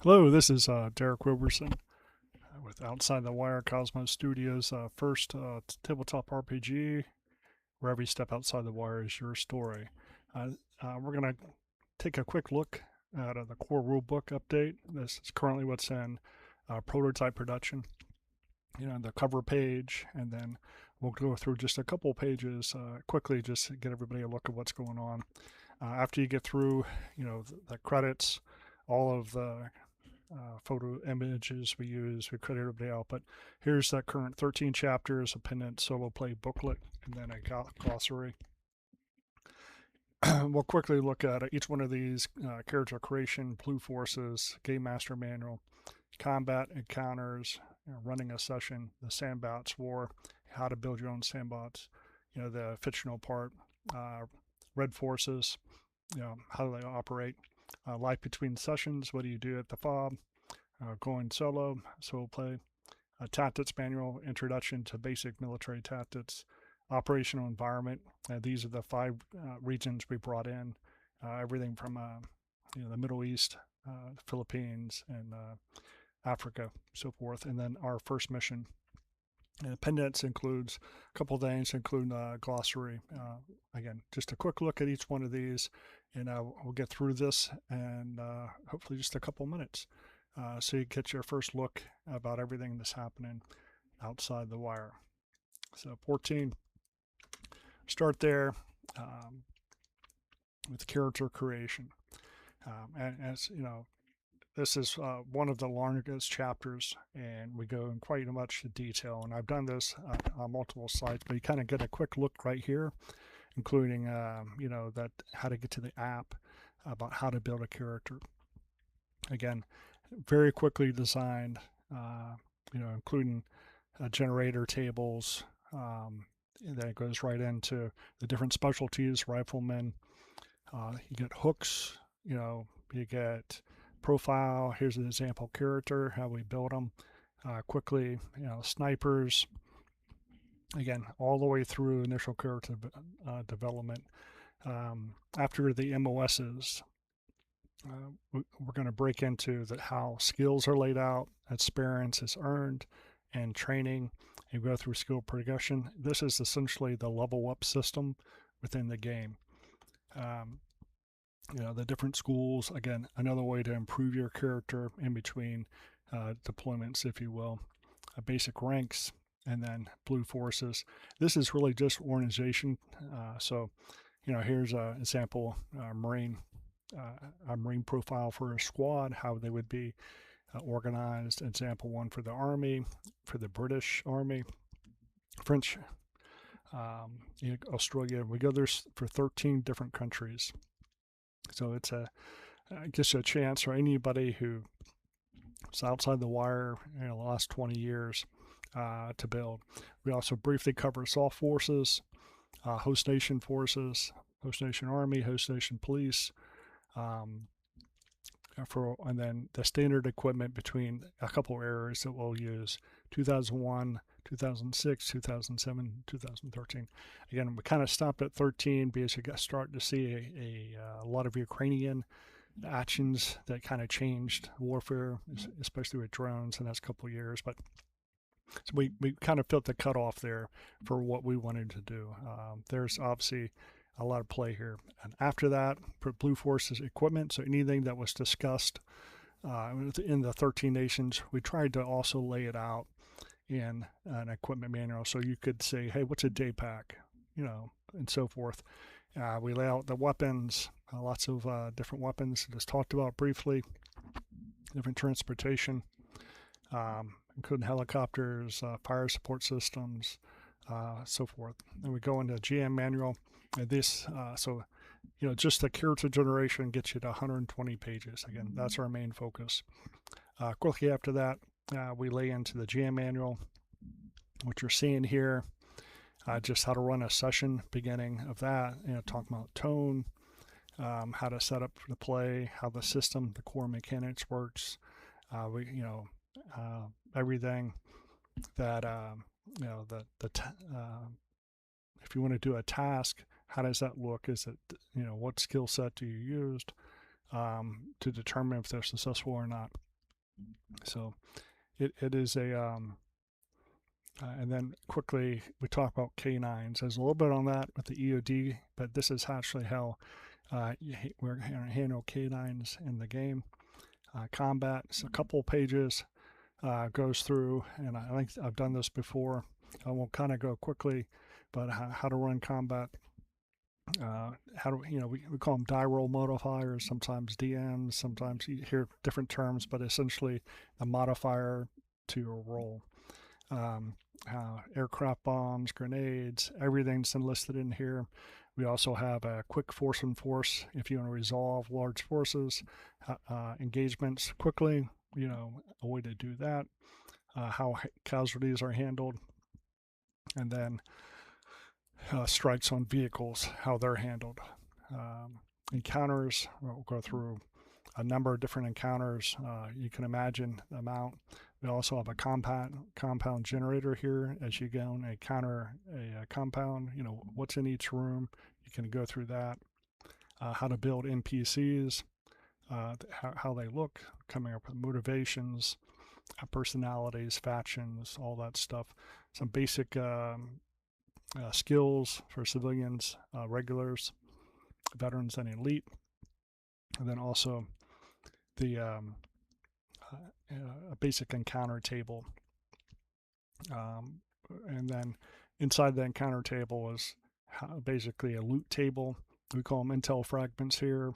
Hello, this is Derek Roberson with Outside the Wire Cosmos Studios' first tabletop RPG, where every step outside the wire is your story. We're going to take a quick look at the core rulebook update. This is currently what's in prototype production. The cover page, and then we'll go through just a couple pages quickly just to get everybody a look at what's going on. After you get through, the credits, all of the photo images we use, we credit everybody out. But here's that current 13 chapters, a pendant solo play booklet, and then a glossary. We'll quickly look at each one of these: character creation, blue forces, game master manual, combat encounters, running a session, the Sandbox war, how to build your own sandbox, the fictional part, red forces, how do they operate, life between sessions, what do you do at the fob, going solo play, tactics manual, introduction to basic military tactics, operational environment. These are the 5 regions we brought in, everything from the Middle East, Philippines, and Africa, so forth. And then our first mission. And appendix includes a couple of things, including glossary. Again, just a quick look at each one of these, and we'll get through this in hopefully just a couple minutes, so you get your first look about everything that's happening outside the wire. So 14, start there with character creation. And as you know, this is one of the longest chapters, and we go in quite much detail. And I've done this on multiple sites, but you kind of get a quick look right here, including that how to get to the app, about how to build a character. Again, very quickly designed, including generator tables. And then it goes right into the different specialties, riflemen. You get hooks. You get profile. Here's an example character, how we build them quickly. Snipers. Again, all the way through initial character development. After the MOSs, we're going to break into how skills are laid out, experience is earned, and training, and go through skill progression. This is essentially the level up system within the game. The different schools, again, another way to improve your character in between deployments, if you will. Basic ranks, and then blue forces. This is really just organization. So here's an example Marine, a Marine profile for a squad, how they would be organized. Example 1 for the Army, for the British Army, French, Australia. We go there for 13 different countries. So it's gives you a chance for anybody who's outside the wire in the last 20 years to build. We also briefly cover soft forces, host nation forces, host nation army, host nation police, and then the standard equipment between a couple of areas that we'll use: 2001, 2006, 2007, 2013. Again, we kind of stopped at 13 because you got starting to see a lot of Ukrainian actions that kind of changed warfare, especially with drones in the last couple of years. But so we kind of felt the cutoff there for what we wanted to do. There's obviously a lot of play here. And after that, for Blue Forces equipment, so anything that was discussed in the 13 nations, we tried to also lay it out in an equipment manual, so you could say, hey, what's a day pack, and so forth. We lay out the weapons, lots of different weapons, just talked about briefly, different transportation, including helicopters, fire support systems, so forth. And we go into GM manual. And this, just the character generation gets you to 120 pages. Again, that's our main focus. Quickly after that, we lay into the GM manual, what you're seeing here, just how to run a session, beginning of that, talking about tone, how to set up the play, how the system, the core mechanics works, everything that, if you want to do a task, how does that look? Is it, what skill set do you use to determine if they're successful or not? So it is a and then quickly we talk about canines. There's a little bit on that with the EOD, but this is actually how we're going to handle canines in the game. Combat, so a couple pages goes through, and I think I've done this before. I won't kind of go quickly, but how to run combat. How do we call them die roll modifiers, sometimes DMs, sometimes you hear different terms, but essentially a modifier to your roll. Aircraft bombs, grenades, everything's enlisted in here. We also have a quick force and force if you want to resolve large forces, engagements quickly, a way to do that, how casualties are handled, and then strikes on vehicles, how they're handled. Encounters, we'll go through a number of different encounters. You can imagine the amount. We also have a compound generator here. As you go and encounter a compound, what's in each room. You can go through that. How to build NPCs, how they look, coming up with motivations, personalities, factions, all that stuff. Some basic skills for civilians, regulars, veterans, and elite. And then also the a basic encounter table. And then inside the encounter table is basically a loot table. We call them intel fragments here.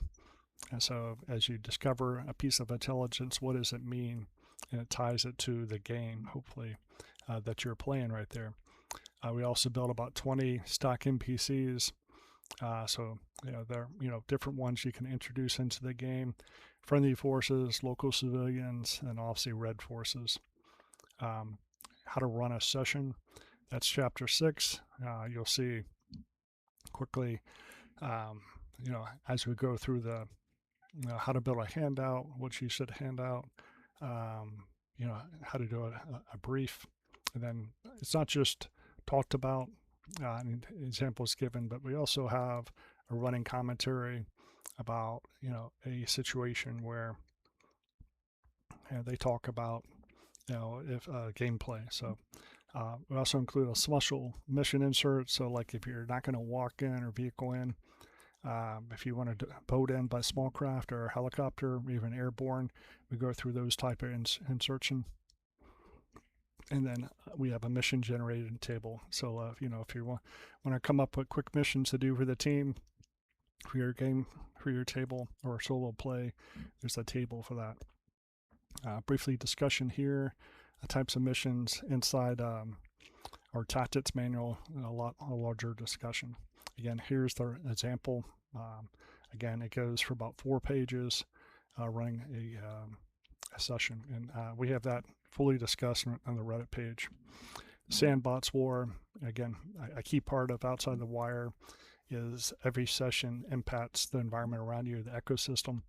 And so as you discover a piece of intelligence, what does it mean? And it ties it to the game, hopefully, that you're playing right there. We also built about 20 stock NPCs. So they're different ones you can introduce into the game. Friendly forces, local civilians, and obviously red forces. How to run a session. That's chapter 6. You'll see quickly, as we go through the how to build a handout, what you should hand out, how to do a brief. And then it's not just talked about, examples given, but we also have a running commentary about a situation where they talk about if gameplay. So we also include a special mission insert. So like if you're not going to walk in or vehicle in, if you want to boat in by small craft or helicopter, even airborne, we go through those type of insertion. And then we have a mission generated table. So if you want to come up with quick missions to do for the team, for your game, for your table or solo play, there's a table for that. Briefly discussion here, types of missions inside our tactics manual, a larger discussion. Again, here's the example. Again, it goes for about 4 pages, running a session, and we have that fully discussed on the Reddit page. Sandbox war, again, a key part of Outside the Wire is every session impacts the environment around you, the ecosystem.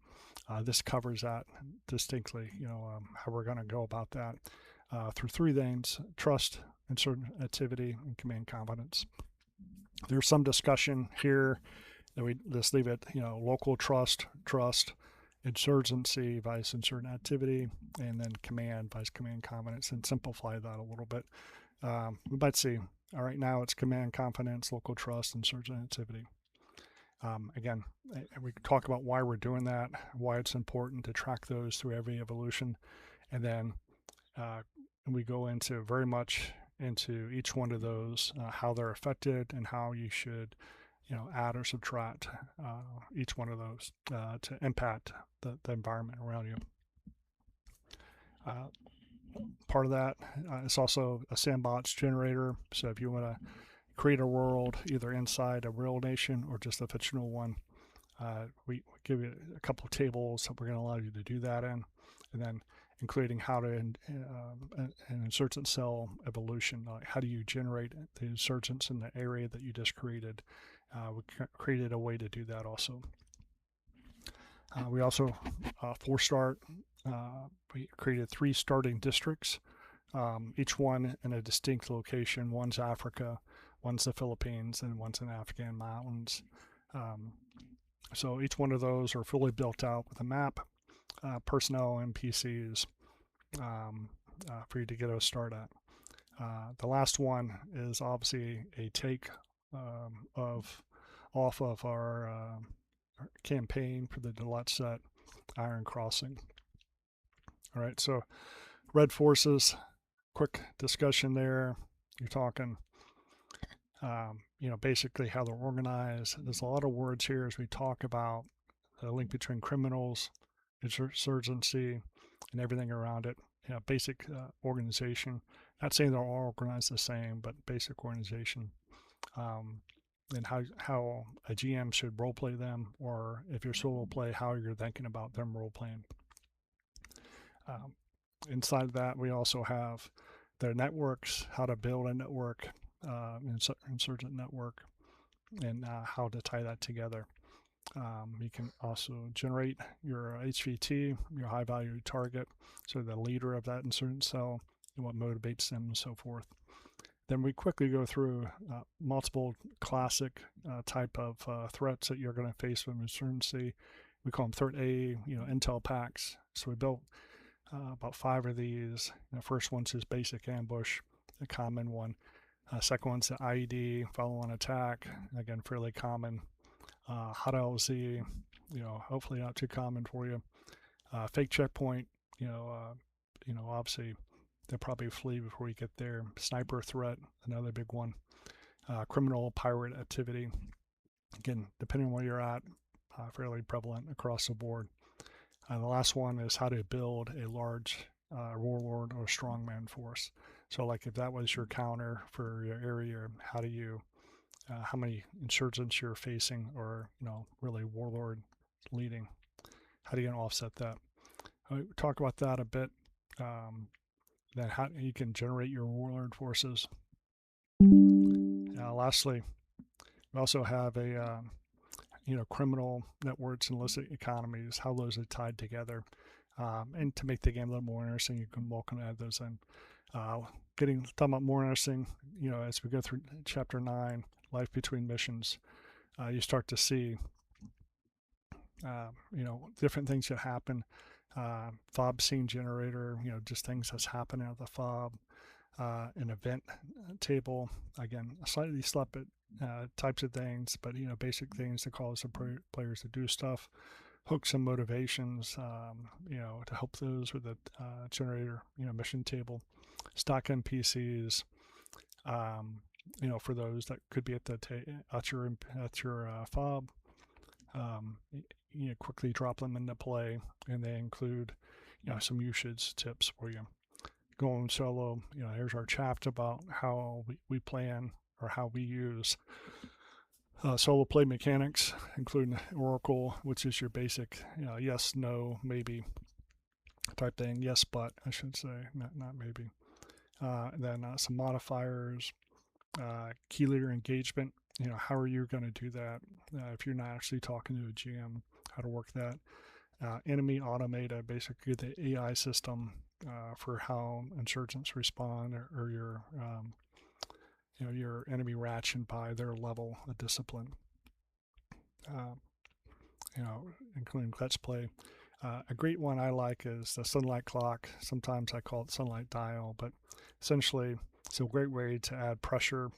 This covers that distinctly, how we're going to go about that through 3 things: trust, uncertain activity, and command confidence. There's some discussion here that we just leave it, local trust, insurgency, vice uncertain activity, and then command, vice command confidence, and simplify that a little bit. We might see, all right, now it's command confidence, local trust, insurgent activity. Again, we talk about why we're doing that, why it's important to track those through every evolution, and then we go into very much into each one of those, how they're affected and how you should add or subtract each one of those to impact the environment around you. Part of that is also a sandbox generator. So if you want to create a world either inside a real nation or just a fictional one, we give you a couple of tables that we're going to allow you to do that in, and then including how to an insurgent cell evolution. Like how do you generate the insurgents in the area that you just created? We created a way to do that also. We also, for start, we created 3 starting districts, each one in a distinct location. One's Africa, one's the Philippines, and one's in Afghan mountains. So each one of those are fully built out with a map, personnel, NPCs, for you to get a start at. The last one is obviously a take off of our campaign for the Gillette set Iron Crossing. All right, so Red Forces, quick discussion there. You're talking, basically how they're organized. There's a lot of words here as we talk about the link between criminals, insurgency, and everything around it. Basic organization. Not saying they're all organized the same, but basic organization. And how a GM should role play them, or if you're solo play, how you're thinking about them role playing. Inside of that, we also have their networks, how to build a network, insurgent network, and how to tie that together. You can also generate your HVT, your high value target, so the leader of that insurgent cell, and what motivates them, and so forth. Then we quickly go through multiple classic type of threats that you're going to face with insurgency. We call them Threat A, intel packs. So we built about 5 of these. The first one's just basic ambush, a common one. Second one's the IED, follow-on attack, again, fairly common. Hot LZ, hopefully not too common for you. Fake checkpoint, obviously they'll probably flee before you get there. Sniper threat, another big one. Criminal pirate activity, again, depending on where you're at, fairly prevalent across the board. The last one is how to build a large warlord or strongman force. So like if that was your counter for your area, how do you how many insurgents you're facing, or really warlord leading, how do you offset that? We talk about that a bit. Then how you can generate your warlord forces. Lastly, we also have a criminal networks and illicit economies, how those are tied together, and to make the game a little more interesting, you can welcome to add those in. Talking about more interesting, as we go through chapter 9, life between missions, you start to see different things that happen. Fob scene generator, just things that's happening at the fob. An event table, again, slightly separate types of things, but basic things to cause the players to do stuff. Hooks and motivations, to help those with the generator, mission table. Stock NPCs, for those that could be at your fob. Quickly drop them into play, and they include some usage tips for you. Going solo, here's our chapter about how we plan, or how we use solo play mechanics, including Oracle, which is your basic yes, no, maybe type thing. Yes, but I should say, not maybe. Then some modifiers, key leader engagement. How are you going to do that if you're not actually talking to a GM? How to work that. Enemy automata, basically the AI system for how insurgents respond, or your enemy ration by their level of discipline. Including Let's Play. A great one I like is the sunlight clock. Sometimes I call it sunlight dial, but essentially it's a great way to add pressure.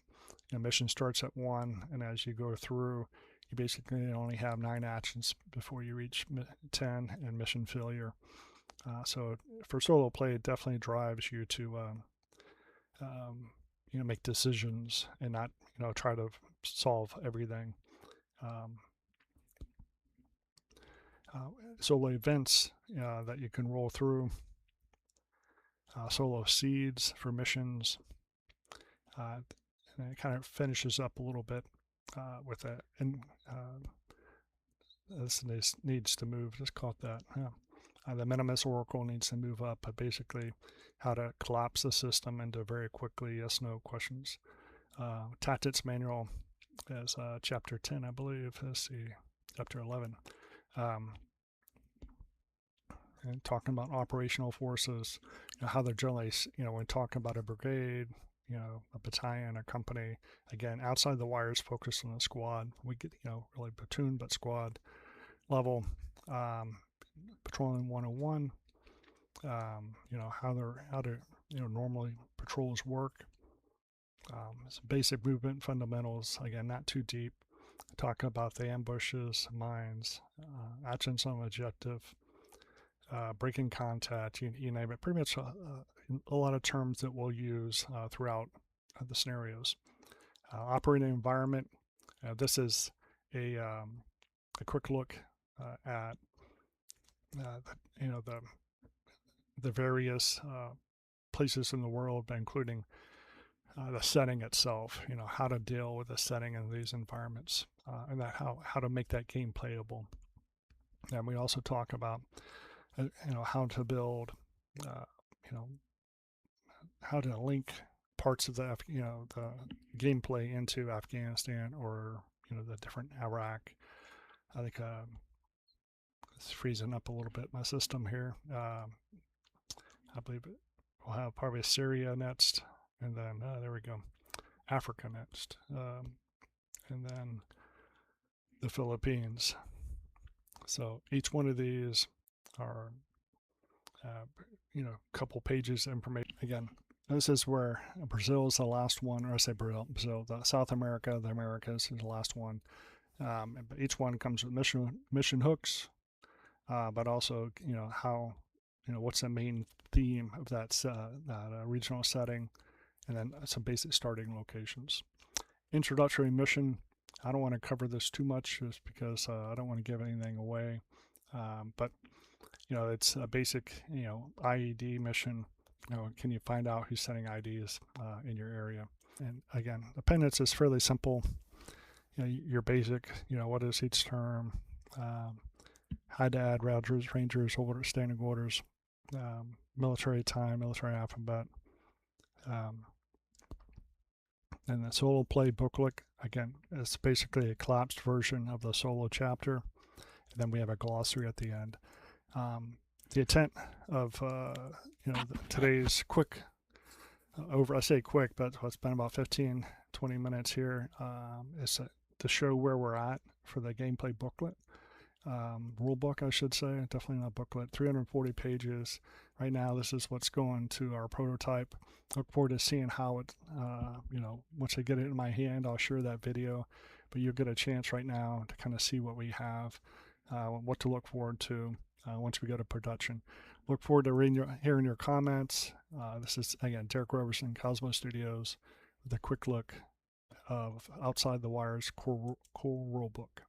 Mission starts at 1, and as you go through, you basically only have 9 actions before you reach 10 and mission failure. So for solo play, it definitely drives you to make decisions and not try to solve everything. Solo events that you can roll through. Solo seeds for missions. And it kind of finishes up a little bit with that. And this needs to move. Just caught that. Yeah. The Minimus Oracle needs to move up, but basically how to collapse the system into very quickly yes/no questions. Tactics Manual is chapter 10, I believe. Let's see, chapter 11. And talking about operational forces, how they're generally, when talking about a brigade, a battalion, a company, again, outside the wires, focused on the squad. We get, really platoon, but squad level. Patrolling 101, how to normally patrols work. Some basic movement fundamentals, again, not too deep. Talk about the ambushes, mines, actions on objective, breaking contact, you name it. Pretty much a lot of terms that we'll use throughout the scenarios. Operating environment. This is a quick look at the various places in the world, including the setting itself. How to deal with the setting in these environments, and how to make that game playable. And we also talk about how to build, how to link parts of the the gameplay into Afghanistan, or the different Iraq. I think it's freezing up a little bit my system here. I believe we'll have probably Syria next, and then there we go, Africa next, and then the Philippines. So each one of these are couple pages of information. Again, this is where Brazil is the last one, or I say Brazil, the South America, the Americas is the last one. But each one comes with mission hooks, but also how what's the main theme of that regional setting, and then some basic starting locations. Introductory mission. I don't want to cover this too much just because I don't want to give anything away, but it's a basic IED mission. Can you find out who's sending IDs in your area? And again, appendix is fairly simple. Your basic, what is each term, high to add, routers, rangers, orders, standing orders, military time, military alphabet, and the solo play booklet. Again, it's basically a collapsed version of the solo chapter, and then we have a glossary at the end. The intent of today's quick I say quick, but it's been about 15-20 minutes here, is to show where we're at for the gameplay booklet, rule book, I should say, definitely not booklet. 340 pages right now. This is what's going to our prototype. Look forward to seeing how it once I get it in my hand, I'll share that video, but you'll get a chance right now to kind of see what we have, what to look forward to once we go to production. Look forward to hearing your comments. This is, again, Derek Roberson, Cosmo Studios, with a quick look of Outside the Wire's core rulebook.